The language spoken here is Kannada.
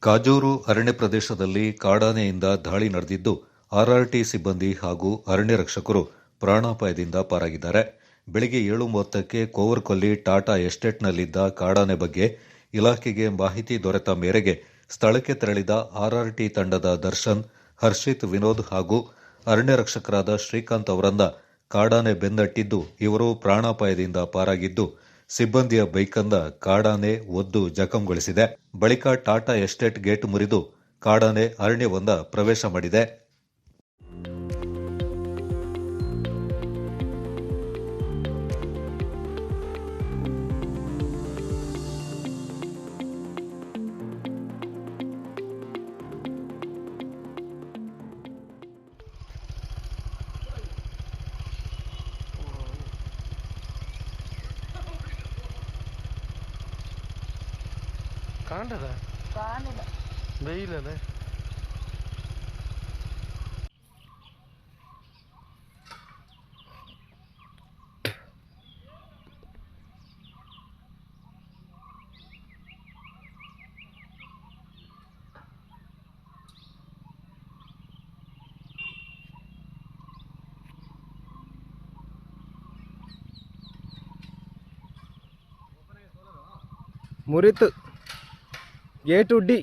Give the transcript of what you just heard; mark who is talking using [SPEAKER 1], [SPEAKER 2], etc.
[SPEAKER 1] ಕಾಜೂರು ಅರಣ್ಯ ಪ್ರದೇಶದಲ್ಲಿ ಕಾಡಾನೆಯಿಂದ ದಾಳಿ ನಡೆದಿದ್ದು, ಆರ್ಆರ್ಟಿ ಸಿಬ್ಬಂದಿ ಹಾಗೂ ಅರಣ್ಯ ರಕ್ಷಕರು ಪ್ರಾಣಾಪಾಯದಿಂದ ಪಾರಾಗಿದ್ದಾರೆ. ಬೆಳಗ್ಗೆ 7:30ಕ್ಕೆ ಕೋವರ್ಕೊಲ್ಲಿ ಟಾಟಾ ಎಸ್ಟೇಟ್ನಲ್ಲಿದ್ದ ಕಾಡಾನೆ ಬಗ್ಗೆ ಇಲಾಖೆಗೆ ಮಾಹಿತಿ ದೊರೆತ ಮೇರೆಗೆ ಸ್ಥಳಕ್ಕೆ ತೆರಳಿದ ಆರ್ಆರ್ಟಿ ತಂಡದ ದರ್ಶನ್, ಹರ್ಷಿತ್, ವಿನೋದ್ ಹಾಗೂ ಅರಣ್ಯ ರಕ್ಷಕರಾದ ಶ್ರೀಕಾಂತ್ ಅವರನ್ನ ಕಾಡಾನೆ ಬೆನ್ನಟ್ಟಿದ್ದು ಇವರು ಪ್ರಾಣಾಪಾಯದಿಂದ ಪಾರಾಗಿದ್ದು, ಸಿಬ್ಬಂದಿಯ ಬೈಕನ್ನ ಕಾಡಾನೆ ಒದ್ದು ಜಖಂಗೊಳಿಸಿದೆ. ಬಳಿಕ ಟಾಟಾ ಎಸ್ಟೇಟ್ ಗೇಟ್ ಮುರಿದು ಕಾಡಾನೆ ಅರಣ್ಯವನ್ನ ಪ್ರವೇಶ ಮಾಡಿದೆ.
[SPEAKER 2] ಕಾಣಿಲ್ಲ വെയിലല്ലേ. ಮುರಿತು ಗೇಟ್ ಉಡ್ಡಿ.